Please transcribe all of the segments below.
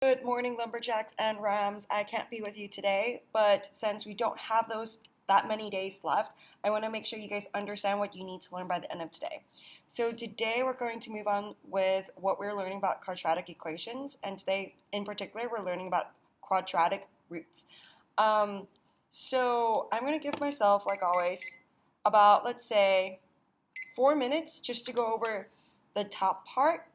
Good morning, lumberjacks and rams. I can't be with you today, but since we don't have that many days left, I want to make sure you guys understand what you need to learn by the end of today. So today we're going to move on with what we're learning about quadratic equations, and today in particular we're learning about quadratic roots. So I'm going to give myself, like always, about let's say 4 minutes just to go over the top part,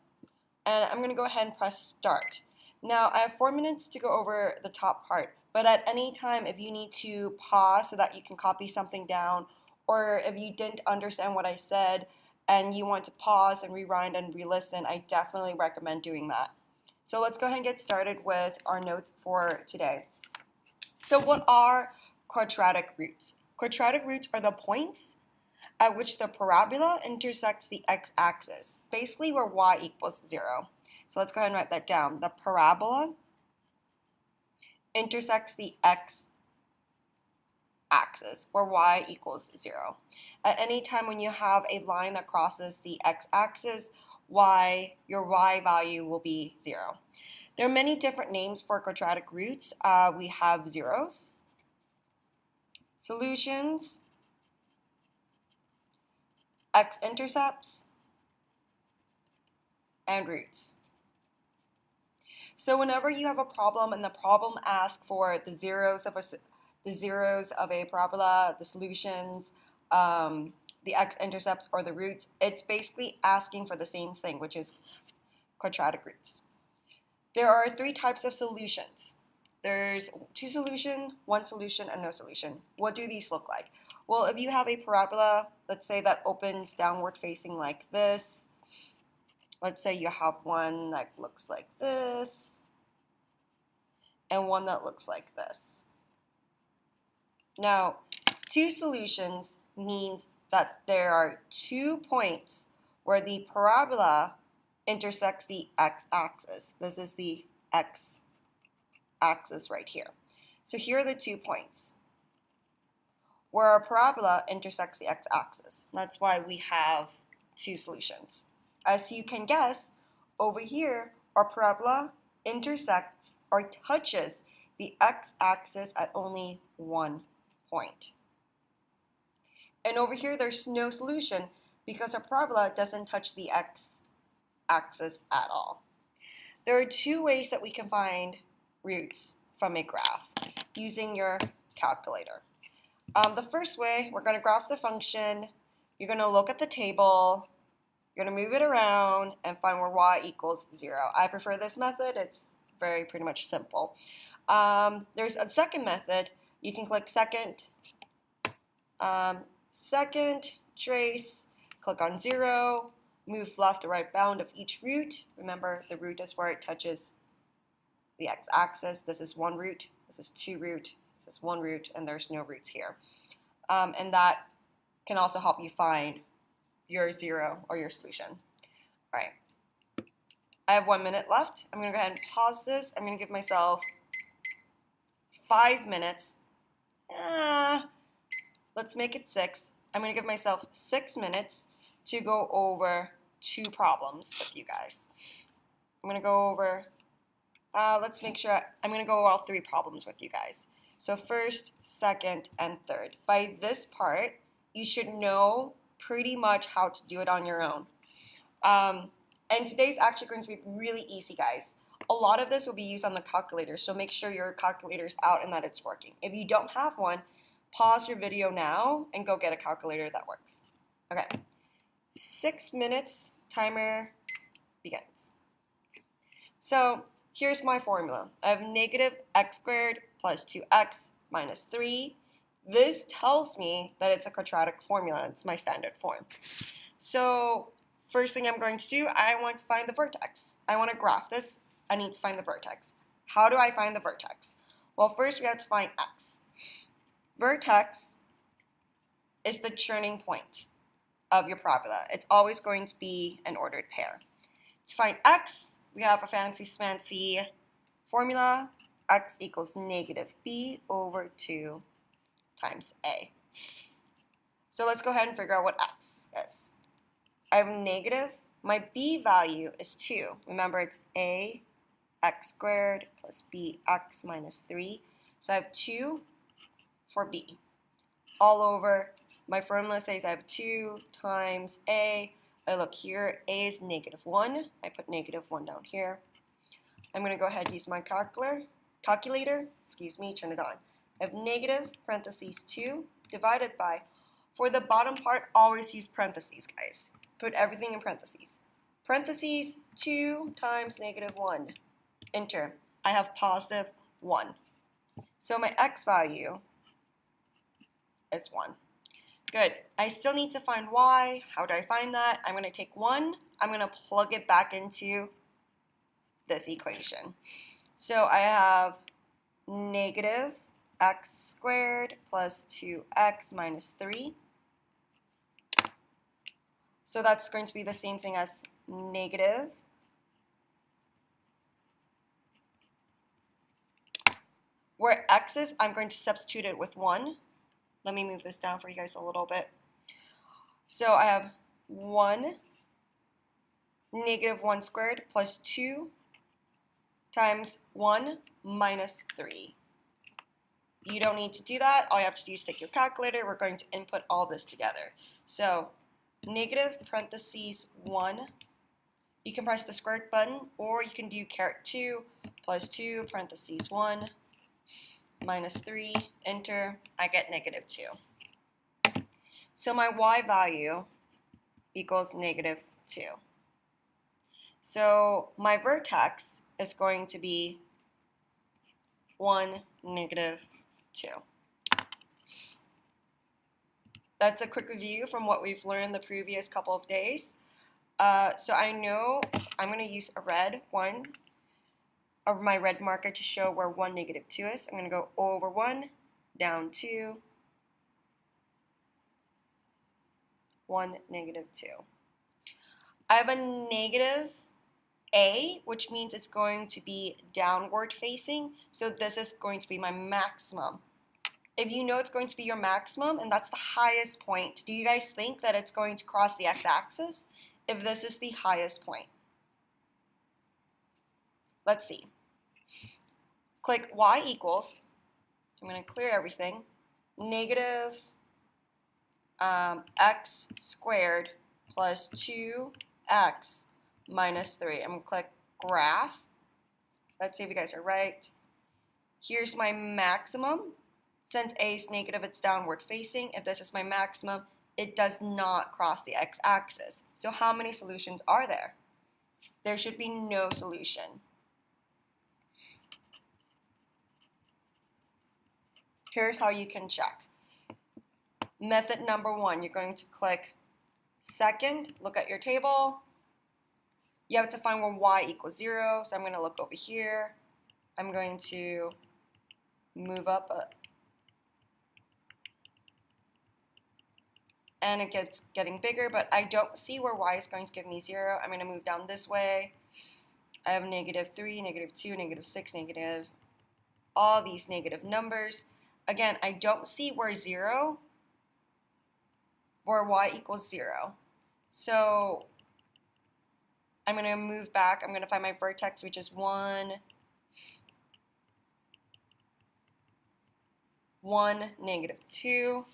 and I'm going to go ahead and press start. Now, I have 4 minutes to go over the top part, but at any time, if you need to pause so that you can copy something down, or if you didn't understand what I said and you want to pause and rewind and re-listen, I definitely recommend doing that. So let's go ahead and get started with our notes for today. So what are quadratic roots? Quadratic roots are the points at which the parabola intersects the x-axis, basically where y equals 0. So let's go ahead and write that down. The parabola intersects the x-axis, where y equals 0. At any time when you have a line that crosses the x-axis, your y value will be 0. There are many different names for quadratic roots. We have zeros, solutions, x-intercepts, and roots. So whenever you have a problem and the problem asks for the zeros of a parabola, the solutions, the x-intercepts, or the roots, it's basically asking for the same thing, which is quadratic roots. There are three types of solutions. There's two solutions, one solution, and no solution. What do these look like? Well, if you have a parabola, let's say that opens downward facing like this. Let's say you have one that looks like this and one that looks like this. Now, two solutions means that there are 2 points where the parabola intersects the x-axis. This is the x-axis right here. So here are the 2 points where our parabola intersects the x-axis. That's why we have two solutions. As you can guess, over here, our parabola intersects or touches the x-axis at only 1 point. And over here, there's no solution because our parabola doesn't touch the x-axis at all. There are 2 ways that we can find roots from a graph using your calculator. The first way, we're going to graph the function. You're going to look at the table. You're going to move it around and find where y equals 0. I prefer this method. It's pretty much simple. There's a second method. You can click second, trace, click on 0, move left to right bound of each root. Remember, the root is where it touches the x-axis. This is 1 root, this is 2 root, this is 1 root, and there's no roots here. And that can also help you find your 0 or your solution. All right. I have 1 minute left. I'm going to go ahead and pause this. I'm going to give myself 5 minutes. Let's make it 6. I'm going to give myself 6 minutes to go over 2 problems with you guys. I'm going to go over, let's make sure, I'm going to go over all 3 problems with you guys. So first, second, and third. By this part, you should know pretty much how to do it on your own. And today's actually going to be really easy, guys. A lot of this will be used on the calculator, so make sure your calculator's out and that it's working. If you don't have one, pause your video now and go get a calculator that works. Okay, 6 minutes, timer begins. So here's my formula. I have negative x squared plus 2x minus 3. This tells me that it's a quadratic formula. It's my standard form. So first thing I'm going to do, I want to find the vertex. I want to graph this. I need to find the vertex. How do I find the vertex? Well, first we have to find x. Vertex is the turning point of your parabola. It's always going to be an ordered pair. To find x, we have a fancy formula. X equals negative b over 2 times a. So let's go ahead and figure out what x is. I have negative. My b value is 2. Remember, it's a x squared plus bx minus 3. So I have 2 for b. All over, my formula says I have 2 times a. I look here, a is -1. I put -1 down here. I'm going to go ahead and use my calculator, turn it on. I have negative parentheses 2 divided by, for the bottom part, always use parentheses, guys. Put everything in parentheses. Parentheses 2 times -1. Enter. I have positive 1. So my x value is 1. Good. I still need to find y. How do I find that? I'm going to take 1. I'm going to plug it back into this equation. So I have negative x squared plus 2x minus 3. So that's going to be the same thing as negative where x is, I'm going to substitute it with 1. Let me move this down for you guys a little bit. So I have 1 -1 squared plus 2 times 1 minus 3. You don't need to do that. All you have to do is take your calculator. We're going to input all this together. So negative parentheses 1. You can press the squared button, or you can do caret 2 plus 2 parentheses 1 minus 3, enter. I get -2. So my y value equals -2. So my vertex is going to be 1, -2. That's a quick review from what we've learned the previous couple of days. So I know I'm going to use a red one, or my red marker, to show where 1, -2 is. I'm going to go over 1, down 2, 1, -2. I have a negative a, which means it's going to be downward facing. So this is going to be my maximum. If you know it's going to be your maximum and that's the highest point, do you guys think that it's going to cross the x-axis if this is the highest point? Let's see. Click y equals, I'm going to clear everything, negative x squared plus 2x minus 3. I'm going to click graph. Let's see if you guys are right. Here's my maximum. Since a is negative, it's downward facing. If this is my maximum, it does not cross the x-axis. So how many solutions are there? There should be no solution. Here's how you can check. Method number 1, you're going to click second, look at your table. You have to find where y equals 0, so I'm going to look over here. I'm going to move up and it gets getting bigger, but I don't see where y is going to give me 0. I'm going to move down this way. I have -3, -2, -6, negative, all these negative numbers. Again, I don't see where y equals 0. So I'm going to move back. I'm going to find my vertex, which is 1, 1, -2.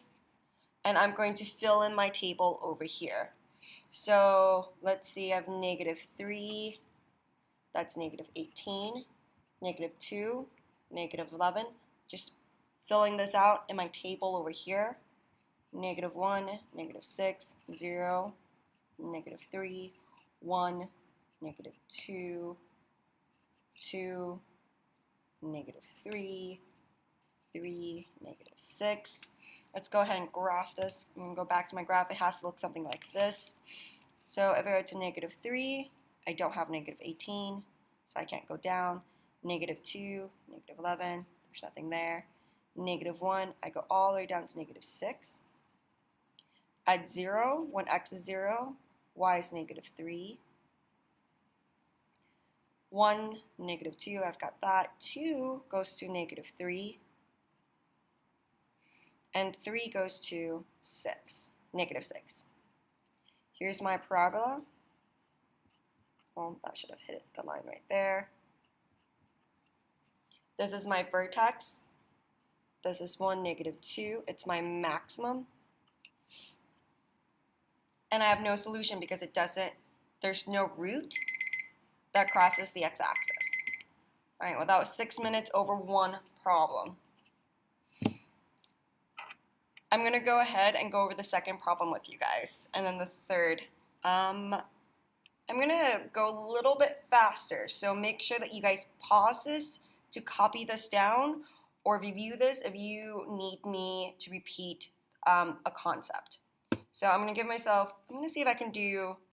And I'm going to fill in my table over here. So let's see, I have -3, that's -18, -2, -11. Just filling this out in my table over here. -1, -6, 0, -3, 1, -2, 2, -3, 3, -6. Let's go ahead and graph this. I'm going to go back to my graph. It has to look something like this. So if I go to -3, I don't have -18, so I can't go down. -2, -11, there's nothing there. -1, I go all the way down to -6. At 0, when x is 0, y is -3. 1, -2, I've got that. 2 goes to -3. And 3 goes to 6, -6. Here's my parabola. Well, that should have hit the line right there. This is my vertex. This is 1, -2. It's my maximum. And I have no solution because there's no root that crosses the x-axis. All right, well, that was 6 minutes over one problem. I'm going to go ahead and go over the second problem with you guys, and then the third. I'm going to go a little bit faster, so make sure that you guys pause this to copy this down or review this if you need me to repeat a concept. So I'm going to see if I can do